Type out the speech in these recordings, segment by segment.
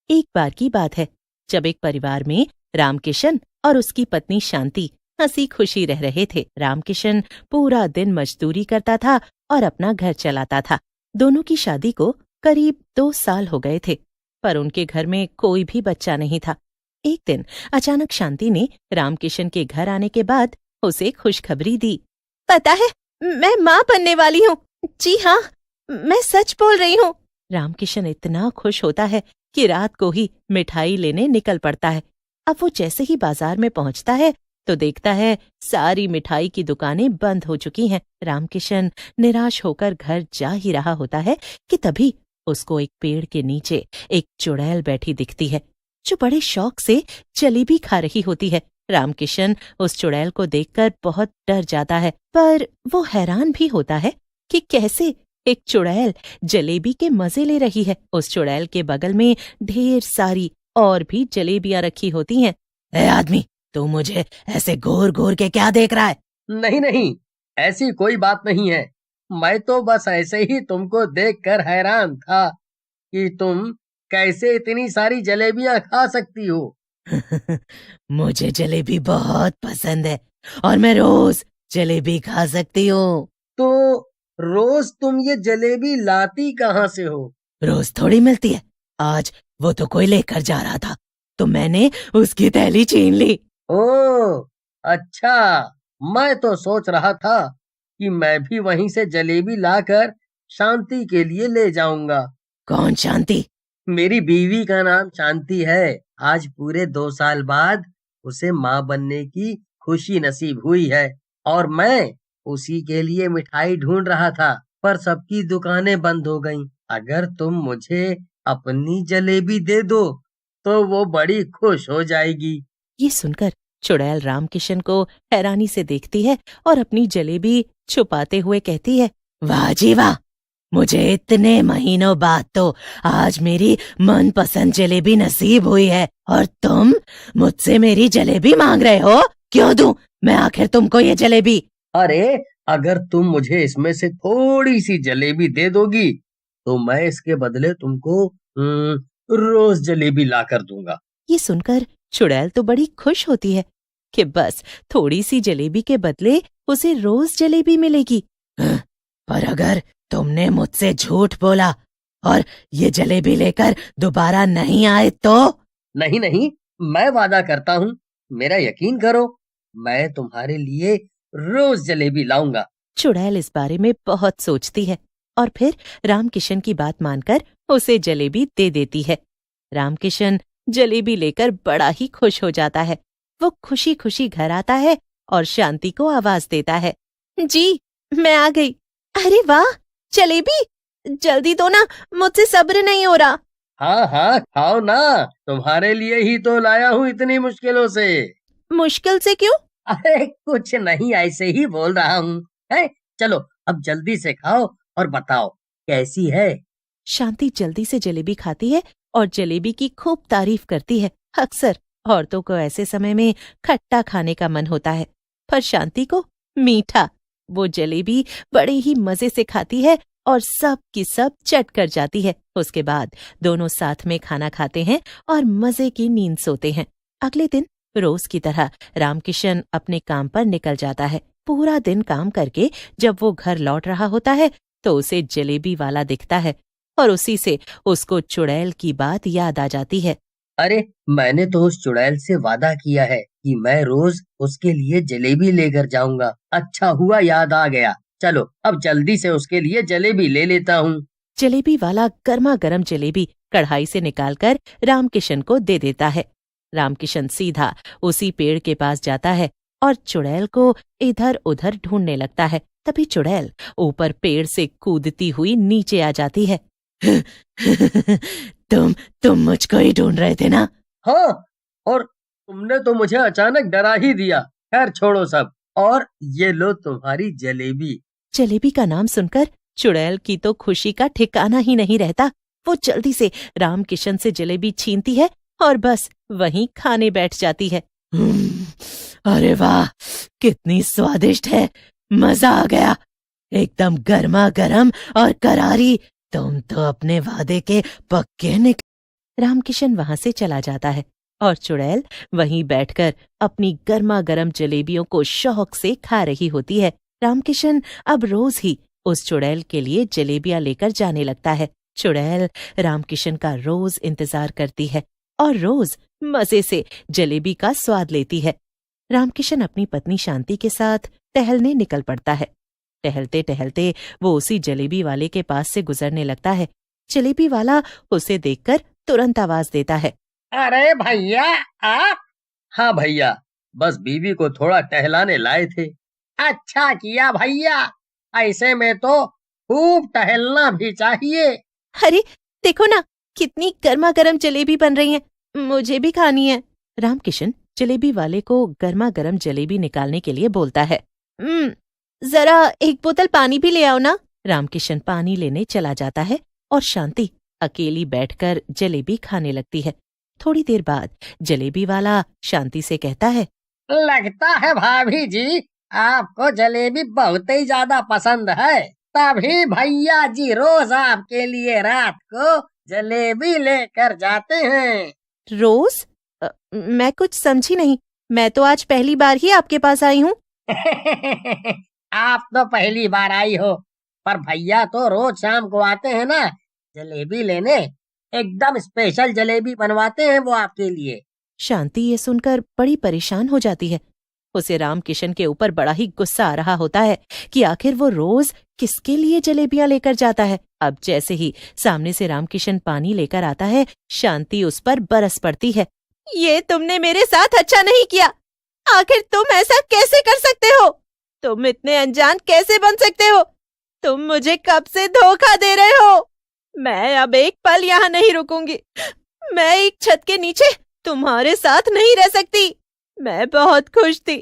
एक बार की बात है, जब एक परिवार में रामकिशन और उसकी पत्नी शांति हंसी खुशी रह रहे थे। रामकिशन पूरा दिन मजदूरी करता था और अपना घर चलाता था। दोनों की शादी को करीब 2 साल हो गए थे, पर उनके घर में कोई भी बच्चा नहीं था। एक दिन अचानक शांति ने रामकिशन के घर आने के बाद उसे खुशखबरी दी। पता है, मैं माँ बनने वाली हूँ। जी हाँ, मैं सच बोल रही हूँ। रामकिशन इतना खुश होता है कि रात को ही मिठाई लेने निकल पड़ता है। अब वो जैसे ही बाजार में पहुंचता है तो देखता है सारी मिठाई की दुकानें बंद हो चुकी हैं। रामकिशन निराश होकर घर जा ही रहा होता है कि तभी उसको एक पेड़ के नीचे एक चुड़ैल बैठी दिखती है, जो बड़े शौक से जलेबी खा रही होती है। रामकिशन उस चुड़ैल को देखकर बहुत डर जाता है, पर वो हैरान भी होता है कि कैसे एक चुड़ैल जलेबी के मजे ले रही है। उस चुड़ैल के बगल में ढेर सारी और भी जलेबियां रखी होती हैं। ए आदमी, तू मुझे ऐसे घूर घूर के क्या देख रहा है? नहीं नहीं, ऐसी कोई बात नहीं है। मैं तो बस ऐसे ही तुमको देखकर हैरान था कि तुम कैसे इतनी सारी जलेबियां खा सकती हो। मुझे जलेबी बहुत पसंद है और मैं रोज जलेबी खा सकती हूँ। तो रोज तुम ये जलेबी लाती कहाँ से हो? रोज थोड़ी मिलती है। आज वो तो कोई लेकर जा रहा था, तो मैंने उसकी थैली छीन ली। ओह, अच्छा। मैं तो सोच रहा था कि मैं भी वहीं से जलेबी लाकर शांति के लिए ले जाऊंगा। कौन शांति? मेरी बीवी का नाम शांति है। आज पूरे 2 साल बाद उसे माँ बनने की खुशी नसीब हुई है और मैं उसी के लिए मिठाई ढूंढ रहा था, पर सबकी दुकानें बंद हो गईं। अगर तुम मुझे अपनी जलेबी दे दो तो वो बड़ी खुश हो जाएगी। ये सुनकर चुड़ैल रामकिशन को हैरानी से देखती है और अपनी जलेबी छुपाते हुए कहती है, वाह जी वाह, मुझे इतने महीनों बाद तो आज मेरी मनपसंद जलेबी नसीब हुई है और तुम मुझसे मेरी जलेबी मांग रहे हो? क्यों दूं मैं आखिर तुमको ये जलेबी? अरे, अगर तुम मुझे इसमें से थोड़ी सी जलेबी दे दोगी तो मैं इसके बदले तुमको रोज जलेबी ला कर दूंगा। ये सुनकर चुड़ैल तो बड़ी खुश होती है कि बस थोड़ी सी जलेबी के बदले उसे रोज जलेबी मिलेगी। पर अगर तुमने मुझसे झूठ बोला और ये जलेबी लेकर दोबारा नहीं आए तो? नहीं नहीं, मैं वादा करता हूँ, मेरा यकीन करो, मैं तुम्हारे लिए रोज जलेबी लाऊंगा। चुड़ैल इस बारे में बहुत सोचती है और फिर रामकिशन की बात मानकर उसे जलेबी दे देती है। रामकिशन जलेबी लेकर बड़ा ही खुश हो जाता है। वो खुशी खुशी घर आता है और शांति को आवाज देता है, जी मैं आ गई। अरे वाह, जलेबी जल्दी दो ना, मुझसे सब्र नहीं हो रहा। हाँ हाँ, खाओ ना, तुम्हारे लिए ही तो लाया हूँ इतनी मुश्किलों से। मुश्किल से क्यों? अरे कुछ नहीं, ऐसे ही बोल रहा हूँ। है, चलो अब जल्दी से खाओ और बताओ कैसी है। शांति जल्दी से जलेबी खाती है और जलेबी की खूब तारीफ करती है। अक्सर औरतों को ऐसे समय में खट्टा खाने का मन होता है, पर शांति को मीठा। वो जलेबी बड़े ही मजे से खाती है और सब की सब चट कर जाती है। उसके बाद दोनों साथ में खाना खाते हैं और मजे की नींद सोते हैं। अगले दिन रोज की तरह रामकिशन अपने काम पर निकल जाता है। पूरा दिन काम करके जब वो घर लौट रहा होता है तो उसे जलेबी वाला दिखता है और उसी से उसको चुड़ैल की बात याद आ जाती है। अरे, मैंने तो उस चुड़ैल से वादा किया है कि मैं रोज उसके लिए जलेबी लेकर जाऊंगा। अच्छा हुआ याद आ गया। चलो अब जल्दी से उसके लिए जलेबी ले लेता हूँ। जलेबी वाला गर्मा गर्म जलेबी कढ़ाई से निकालकर रामकिशन को दे देता है। रामकिशन सीधा उसी पेड़ के पास जाता है और चुड़ैल को इधर उधर ढूंढने लगता है। तभी चुड़ैल ऊपर पेड़ से कूदती हुई नीचे आ जाती है। तुम मुझको ही ढूंढ रहे थे ना? हाँ, और तुमने तो मुझे अचानक डरा ही दिया। खैर छोड़ो सब, और ये लो तुम्हारी जलेबी। जलेबी का नाम सुनकर चुड़ैल की तो खुशी का ठिकाना ही नहीं रहता। वो जल्दी से रामकिशन से जलेबी छीनती है और बस वहीं खाने बैठ जाती है। अरे वाह, कितनी स्वादिष्ट है, मजा आ गया, एकदम गर्मा गर्म और करारी। तुम तो अपने वादे के पक्के निकले। रामकिशन वहां से चला जाता है और चुड़ैल वहीं बैठकर अपनी गर्मा गर्म जलेबियों को शौक से खा रही होती है। रामकिशन अब रोज ही उस चुड़ैल के लिए जलेबियां लेकर जाने लगता है। चुड़ैल रामकिशन का रोज इंतजार करती है और रोज मजे से जलेबी का स्वाद लेती है। रामकिशन अपनी पत्नी शांति के साथ टहलने निकल पड़ता है। टहलते टहलते वो उसी जलेबी वाले के पास से गुजरने लगता है। जलेबी वाला उसे देखकर तुरंत आवाज देता है, अरे भैया आप? हाँ भैया, बस बीवी को थोड़ा टहलाने लाए थे। अच्छा किया भैया, ऐसे में तो खूब टहलना भी चाहिए। अरे देखो ना, कितनी गर्मा गर्म जलेबी बन रही है, मुझे भी खानी है। रामकिशन जलेबी वाले को गर्मा गर्म जलेबी निकालने के लिए बोलता है। जरा एक बोतल पानी भी ले आओ ना। रामकिशन पानी लेने चला जाता है और शांति अकेली बैठकर जलेबी खाने लगती है। थोड़ी देर बाद जलेबी वाला शांति से कहता है, लगता है भाभी जी आपको जलेबी बहुत ही ज्यादा पसंद है, तभी भैया जी रोज आपके लिए रात को जलेबी लेकर जाते हैं। रोज? मैं कुछ समझी नहीं, मैं तो आज पहली बार ही आपके पास आई हूँ। आप तो पहली बार आई हो, पर भैया तो रोज शाम को आते हैं ना जलेबी लेने। एकदम स्पेशल जलेबी बनवाते हैं वो आपके लिए। शांति ये सुनकर बड़ी परेशान हो जाती है। उसे रामकिशन के ऊपर बड़ा ही गुस्सा आ रहा होता है कि आखिर वो रोज किसके लिए जलेबियां लेकर जाता है। अब जैसे ही सामने से रामकिशन पानी लेकर आता है, शांति उस पर बरस पड़ती है। ये तुमने मेरे साथ अच्छा नहीं किया। आखिर तुम ऐसा कैसे कर सकते हो? तुम इतने अनजान कैसे बन सकते हो? तुम मुझे कब से धोखा दे रहे हो? मैं अब एक पल यहाँ नहीं रुकूंगी। मैं एक छत के नीचे तुम्हारे साथ नहीं रह सकती। मैं बहुत खुश थी,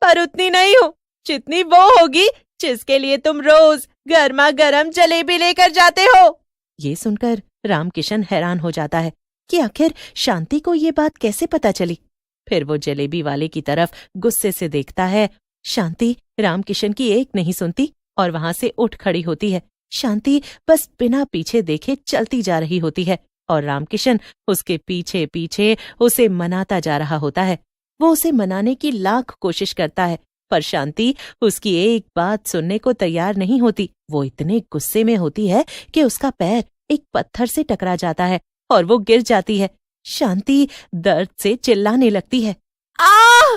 पर उतनी नहीं हूँ जितनी वो होगी जिसके लिए तुम रोज गर्मा गर्म जलेबी लेकर जाते हो। ये सुनकर रामकिशन हैरान हो जाता है कि आखिर शांति को ये बात कैसे पता चली। फिर वो जलेबी वाले की तरफ गुस्से से देखता है। शांति रामकिशन की एक नहीं सुनती और वहां से उठ खड़ी होती है। शांति बस बिना पीछे देखे चलती जा रही होती है और रामकिशन उसके पीछे पीछे उसे मनाता जा रहा होता है। वो उसे मनाने की लाख कोशिश करता है, पर शांति उसकी एक बात सुनने को तैयार नहीं होती। वो इतने गुस्से में होती है कि उसका पैर एक पत्थर से टकरा जाता है और वो गिर जाती है। शांति दर्द से चिल्लाने लगती है, आह!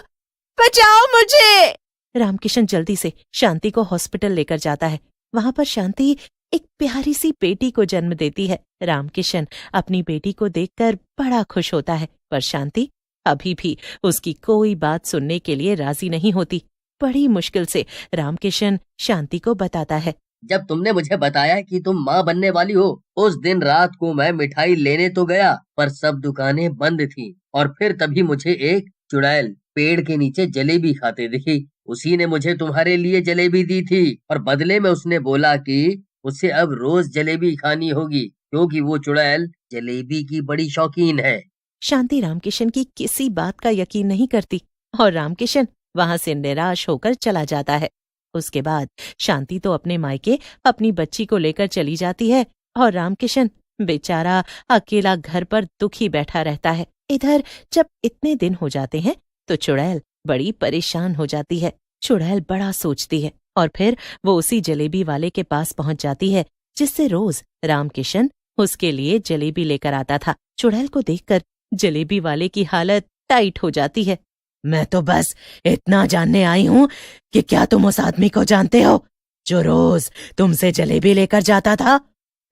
बचाओ मुझे! रामकिशन जल्दी से शांति को हॉस्पिटल लेकर जाता है। वहां पर शांति एक प्यारी सी बेटी को जन्म देती है। रामकिशन अपनी बेटी को देखकर बड़ा खुश होता है, पर शांति अभी भी उसकी कोई बात सुनने के लिए राजी नहीं होती। बड़ी मुश्किल से रामकिशन शांति को बताता है, जब तुमने मुझे बताया कि तुम माँ बनने वाली हो, उस दिन रात को मैं मिठाई लेने तो गया, पर सब दुकानें बंद थी और फिर तभी मुझे एक चुड़ैल पेड़ के नीचे जलेबी खाते दिखी। उसी ने मुझे तुम्हारे लिए जलेबी दी थी और बदले में उसने बोला कि उसे अब रोज जलेबी खानी होगी क्योंकि वो चुड़ैल जलेबी की बड़ी शौकीन है। शांति रामकिशन की किसी बात का यकीन नहीं करती और रामकिशन वहां से निराश होकर चला जाता है। उसके बाद शांति तो अपने मायके अपनी बच्ची को लेकर चली जाती है और रामकिशन बेचारा अकेला घर पर दुखी बैठा रहता है। इधर जब इतने दिन हो जाते हैं तो चुड़ैल बड़ी परेशान हो जाती है। चुड़ैल बड़ा सोचती है और फिर वो उसी जलेबी वाले के पास पहुंच जाती है जिससे रोज रामकिशन उसके लिए जलेबी लेकर आता था। चुड़ैल को देखकर जलेबी वाले की हालत टाइट हो जाती है। मैं तो बस इतना जानने आई हूँ कि क्या तुम उस आदमी को जानते हो जो रोज तुमसे जलेबी लेकर जाता था?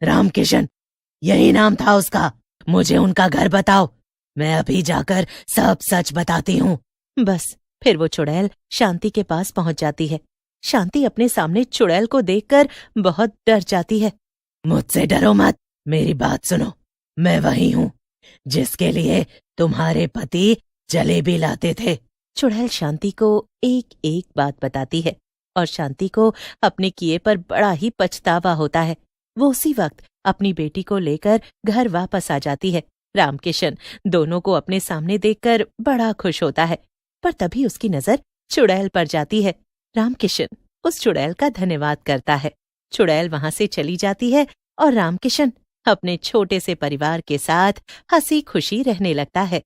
रामकिशन, यही नाम था उसका। मुझे उनका घर बताओ, मैं अभी जाकर सब सच बताती हूँ। बस फिर वो चुड़ैल शांति के पास पहुंच जाती है। शांति अपने सामने चुड़ैल को देखकर बहुत डर जाती है। मुझसे डरो मत, मेरी बात सुनो। मैं वही हूँ जिसके लिए तुम्हारे पति जलेबी लाते थे। चुड़ैल शांति को एक एक बात बताती है और शांति को अपने किए पर बड़ा ही पछतावा होता है। वो उसी वक्त अपनी बेटी को लेकर घर वापस आ जाती है। रामकिशन दोनों को अपने सामने देखकर बड़ा खुश होता है, पर तभी उसकी नजर चुड़ैल पर जाती है। रामकिशन उस चुड़ैल का धन्यवाद करता है। चुड़ैल वहां से चली जाती है और रामकिशन अपने छोटे से परिवार के साथ हंसी खुशी रहने लगता है।